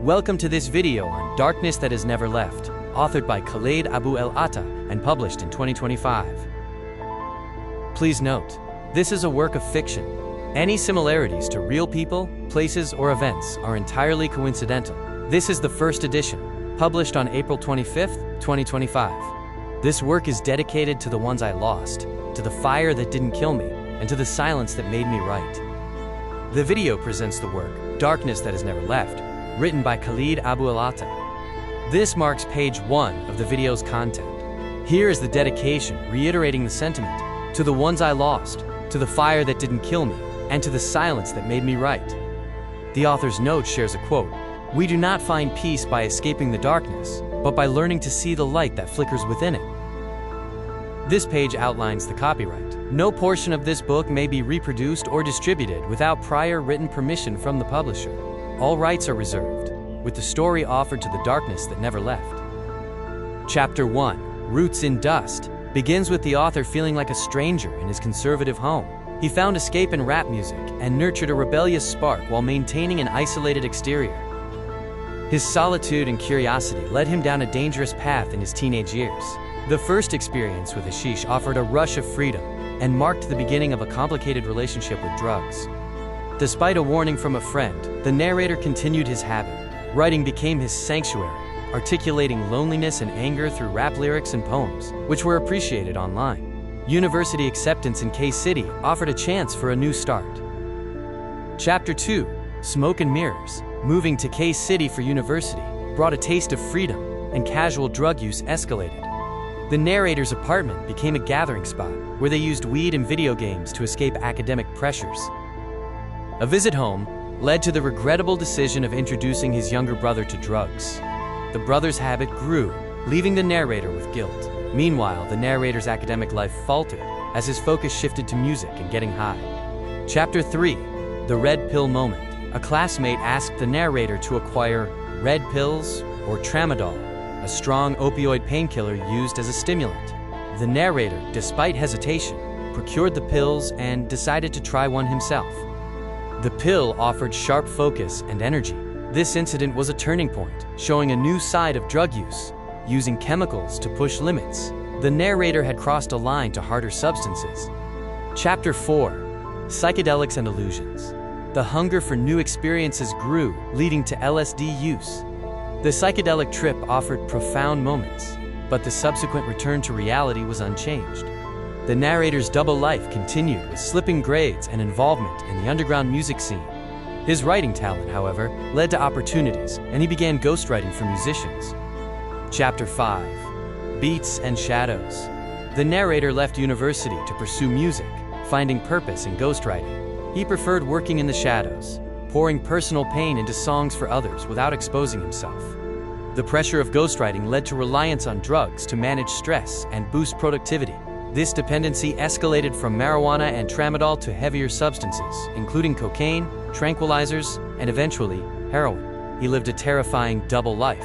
Welcome to this video on Darkness That Has Never Left, authored by Khaled Abu El Atta and published in 2025. Please note, this is a work of fiction. Any similarities to real people, places, or events are entirely coincidental. This is the first edition, published on April 25th, 2025. This work is dedicated to the ones I lost, to the fire that didn't kill me, and to the silence that made me write. The video presents the work, Darkness That Has Never Left, written by Khaled Abu El Atta. This marks page 1 of the video's content. Here is the dedication, reiterating the sentiment, to the ones I lost, to the fire that didn't kill me, and to the silence that made me write. The author's note shares a quote, "We do not find peace by escaping the darkness, but by learning to see the light that flickers within it." This page outlines the copyright. No portion of this book may be reproduced or distributed without prior written permission from the publisher. All rights are reserved, with the story offered to the darkness that never left. Chapter 1, Roots in Dust, begins with the author feeling like a stranger in his conservative home. He found escape in rap music and nurtured a rebellious spark while maintaining an isolated exterior. His solitude and curiosity led him down a dangerous path in his teenage years. The first experience with hashish offered a rush of freedom and marked the beginning of a complicated relationship with drugs. Despite a warning from a friend, the narrator continued his habit. Writing became his sanctuary, articulating loneliness and anger through rap lyrics and poems, which were appreciated online. University acceptance in K-City offered a chance for a new start. Chapter 2, Smoke and Mirrors, moving to K-City for university, brought a taste of freedom, and casual drug use escalated. The narrator's apartment became a gathering spot where they used weed and video games to escape academic pressures. A visit home led to the regrettable decision of introducing his younger brother to drugs. The brother's habit grew, leaving the narrator with guilt. Meanwhile, the narrator's academic life faltered as his focus shifted to music and getting high. Chapter 3, The Red Pill Moment. A classmate asked the narrator to acquire red pills or tramadol, a strong opioid painkiller used as a stimulant. The narrator, despite hesitation, procured the pills and decided to try one himself. The pill offered sharp focus and energy. This incident was a turning point, showing a new side of drug use, using chemicals to push limits. The narrator had crossed a line to harder substances. Chapter 4, Psychedelics and Illusions. The hunger for new experiences grew, leading to LSD use. The psychedelic trip offered profound moments, but the subsequent return to reality was unchanged. The narrator's double life continued with slipping grades and involvement in the underground music scene. His writing talent, however, led to opportunities, and he began ghostwriting for musicians. Chapter 5, Beats and Shadows. The narrator left university to pursue music, finding purpose in ghostwriting. He preferred working in the shadows, pouring personal pain into songs for others without exposing himself. The pressure of ghostwriting led to reliance on drugs to manage stress and boost productivity. This dependency escalated from marijuana and tramadol to heavier substances, including cocaine, tranquilizers, and eventually, heroin. He lived a terrifying double life.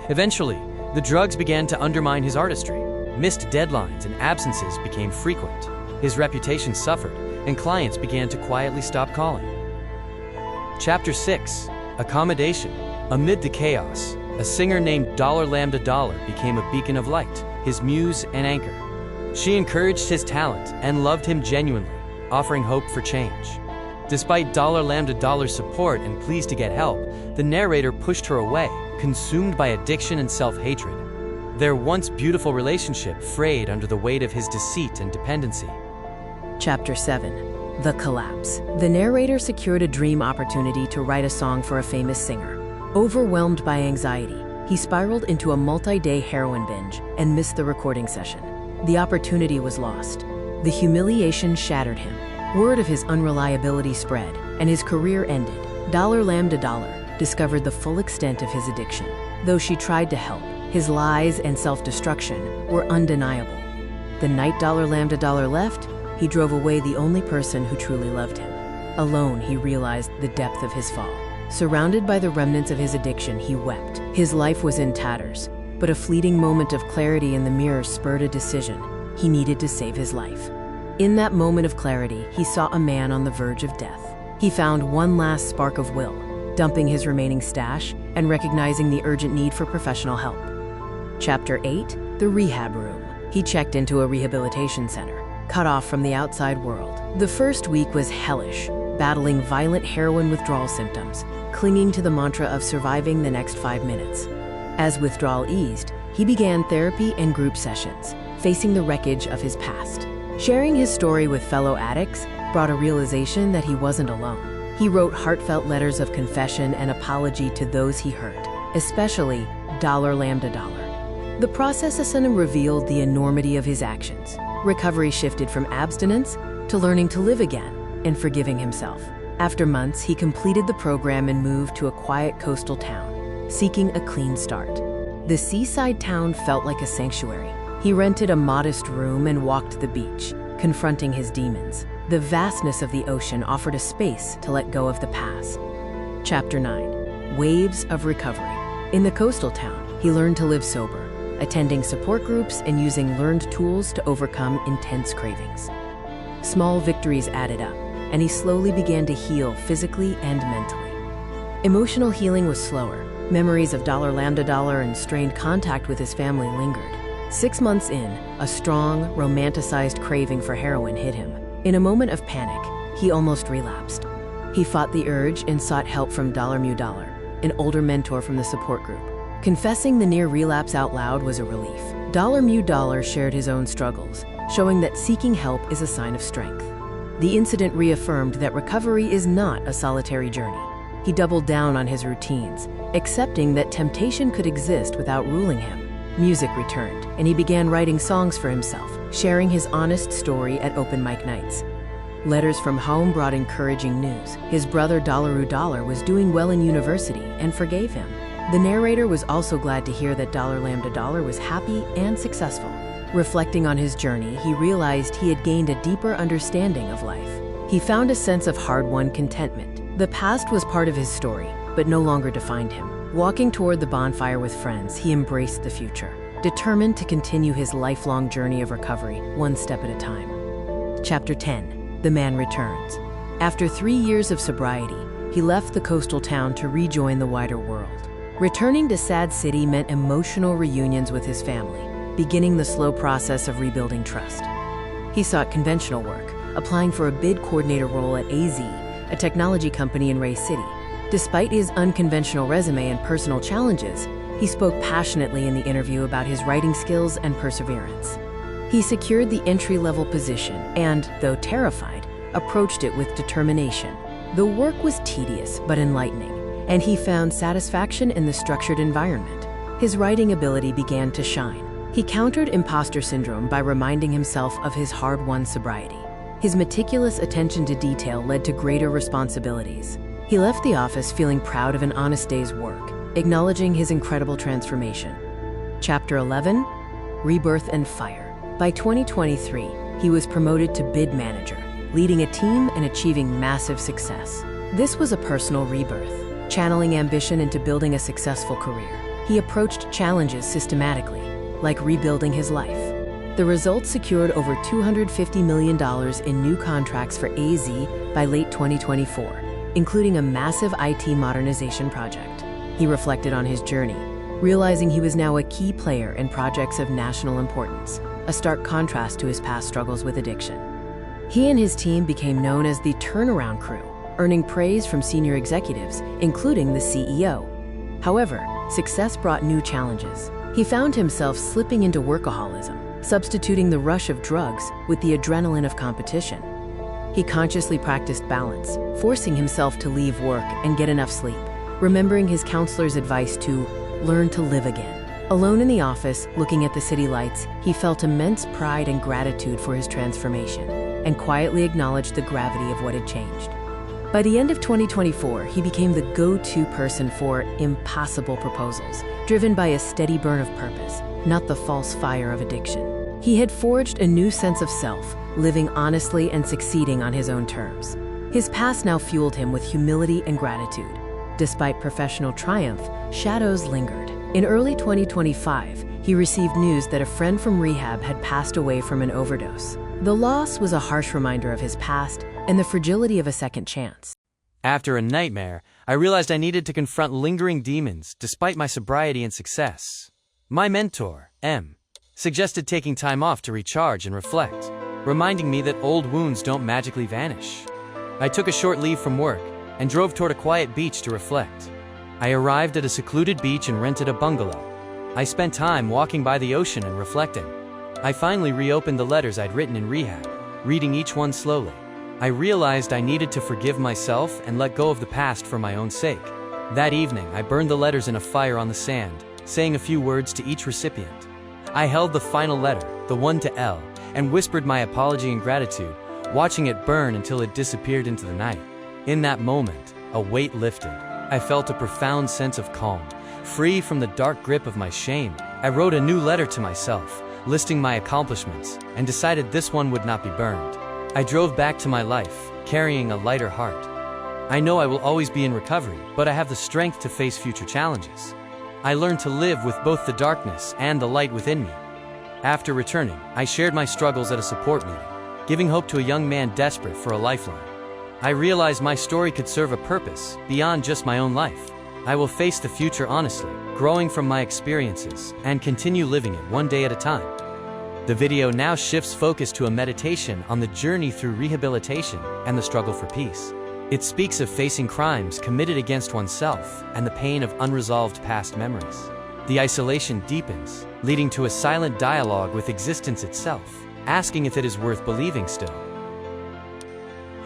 Eventually, the drugs began to undermine his artistry. Missed deadlines and absences became frequent. His reputation suffered, and clients began to quietly stop calling. Chapter 6, Accommodation. Amid the chaos, a singer named Dollar Lambda Dollar became a beacon of light, his muse and anchor. She encouraged his talent and loved him genuinely, offering hope for change. Despite Dollar Lambda Dollar's support and pleas to get help, the narrator pushed her away, consumed by addiction and self-hatred. Their once beautiful relationship frayed under the weight of his deceit and dependency. Chapter 7, The Collapse. The narrator secured a dream opportunity to write a song for a famous singer. Overwhelmed by anxiety, he spiraled into a multi-day heroin binge and missed the recording session. The opportunity was lost. The humiliation shattered him. Word of his unreliability spread, and his career ended. Dollar Lambda Dollar discovered the full extent of his addiction. Though she tried to help, his lies and self-destruction were undeniable. The night Dollar Lambda Dollar left, he drove away the only person who truly loved him. Alone, he realized the depth of his fall. Surrounded by the remnants of his addiction, he wept. His life was in tatters, but a fleeting moment of clarity in the mirror spurred a decision. He needed to save his life. In that moment of clarity, he saw a man on the verge of death. He found one last spark of will, dumping his remaining stash and recognizing the urgent need for professional help. Chapter 8: The Rehab Room. He checked into a rehabilitation center, cut off from the outside world. The first week was hellish, battling violent heroin withdrawal symptoms, clinging to the mantra of surviving the next 5 minutes. As withdrawal eased, he began therapy and group sessions, facing the wreckage of his past. Sharing his story with fellow addicts brought a realization that he wasn't alone. He wrote heartfelt letters of confession and apology to those he hurt, especially $. The process of him revealed the enormity of his actions. Recovery shifted from abstinence to learning to live again and forgiving himself. After months, he completed the program and moved to a quiet coastal town, seeking a clean start. The seaside town felt like a sanctuary. He rented a modest room and walked the beach, confronting his demons. The vastness of the ocean offered a space to let go of the past. Chapter 9: Waves of Recovery. In the coastal town, he learned to live sober, attending support groups and using learned tools to overcome intense cravings. Small victories added up, and he slowly began to heal physically and mentally. Emotional healing was slower. Memories of $, and strained contact with his family lingered. 6 months in, a strong, romanticized craving for heroin hit him. In a moment of panic, he almost relapsed. He fought the urge and sought help from $, an older mentor from the support group. Confessing the near relapse out loud was a relief. $, shared his own struggles, showing that seeking help is a sign of strength. The incident reaffirmed that recovery is not a solitary journey. He doubled down on his routines, accepting that temptation could exist without ruling him. Music returned, and he began writing songs for himself, sharing his honest story at open mic nights. Letters from home brought encouraging news. His brother $, was doing well in university and forgave him. The narrator was also glad to hear that $, was happy and successful. Reflecting on his journey, he realized he had gained a deeper understanding of life. He found a sense of hard-won contentment. The past was part of his story, but no longer defined him. Walking toward the bonfire with friends, he embraced the future, determined to continue his lifelong journey of recovery, one step at a time. Chapter 10: The Man Returns. After 3 years of sobriety, he left the coastal town to rejoin the wider world. Returning to Sad City meant emotional reunions with his family, beginning the slow process of rebuilding trust. He sought conventional work, applying for a bid coordinator role at AZ, a technology company in Ray City. Despite his unconventional resume and personal challenges, he spoke passionately in the interview about his writing skills and perseverance. He secured the entry-level position and, though terrified, approached it with determination. The work was tedious but enlightening, and he found satisfaction in the structured environment. His writing ability began to shine. He countered imposter syndrome by reminding himself of his hard-won sobriety. His meticulous attention to detail led to greater responsibilities. He left the office feeling proud of an honest day's work, acknowledging his incredible transformation. Chapter 11: Rebirth and Fire. By 2023, he was promoted to bid manager, leading a team and achieving massive success. This was a personal rebirth, channeling ambition into building a successful career. He approached challenges systematically, like rebuilding his life. The results secured over $250 million in new contracts for AZ by late 2024, including a massive IT modernization project. He reflected on his journey, realizing he was now a key player in projects of national importance, a stark contrast to his past struggles with addiction. He and his team became known as the Turnaround Crew, earning praise from senior executives, including the CEO. However, success brought new challenges. He found himself slipping into workaholism, substituting the rush of drugs with the adrenaline of competition. He consciously practiced balance, forcing himself to leave work and get enough sleep, remembering his counselor's advice to learn to live again. Alone in the office, looking at the city lights, he felt immense pride and gratitude for his transformation, and quietly acknowledged the gravity of what had changed. By the end of 2024, he became the go-to person for impossible proposals, driven by a steady burn of purpose, not the false fire of addiction. He had forged a new sense of self, living honestly and succeeding on his own terms. His past now fueled him with humility and gratitude. Despite professional triumph, shadows lingered. In early 2025, he received news that a friend from rehab had passed away from an overdose. The loss was a harsh reminder of his past and the fragility of a second chance. After a nightmare, I realized I needed to confront lingering demons despite my sobriety and success. My mentor, M, suggested taking time off to recharge and reflect, reminding me that old wounds don't magically vanish. I took a short leave from work and drove toward a quiet beach to reflect. I arrived at a secluded beach and rented a bungalow. I spent time walking by the ocean and reflecting. I finally reopened the letters I'd written in rehab, reading each one slowly. I realized I needed to forgive myself and let go of the past for my own sake. That evening, I burned the letters in a fire on the sand, saying a few words to each recipient. I held the final letter, the one to L, and whispered my apology and gratitude, watching it burn until it disappeared into the night. In that moment, a weight lifted. I felt a profound sense of calm, free from the dark grip of my shame. I wrote a new letter to myself, listing my accomplishments, and decided this one would not be burned. I drove back to my life, carrying a lighter heart. I know I will always be in recovery, but I have the strength to face future challenges. I learned to live with both the darkness and the light within me. After returning, I shared my struggles at a support meeting, giving hope to a young man desperate for a lifeline. I realized my story could serve a purpose beyond just my own life. I will face the future honestly, growing from my experiences, and continue living it one day at a time. The video now shifts focus to a meditation on the journey through rehabilitation and the struggle for peace. It speaks of facing crimes committed against oneself and the pain of unresolved past memories. The isolation deepens, leading to a silent dialogue with existence itself, asking if it is worth believing still.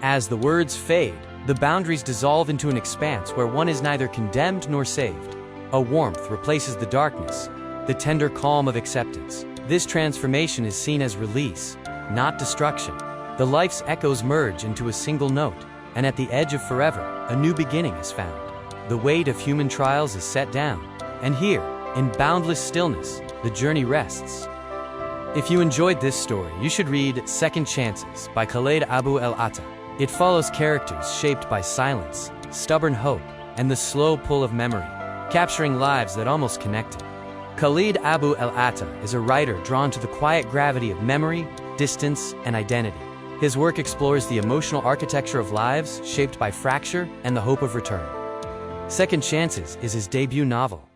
As the words fade, the boundaries dissolve into an expanse where one is neither condemned nor saved. A warmth replaces the darkness, the tender calm of acceptance. This transformation is seen as release, not destruction. The life's echoes merge into a single note, and at the edge of forever, a new beginning is found. The weight of human trials is set down, and here, in boundless stillness, the journey rests. If you enjoyed this story, you should read Second Chances by Khaled Abu El-Atta. It follows characters shaped by silence, stubborn hope, and the slow pull of memory, capturing lives that almost connected. Khaled Abu El-Atta is a writer drawn to the quiet gravity of memory, distance, and identity. His work explores the emotional architecture of lives shaped by fracture and the hope of return. Second Chances is his debut novel,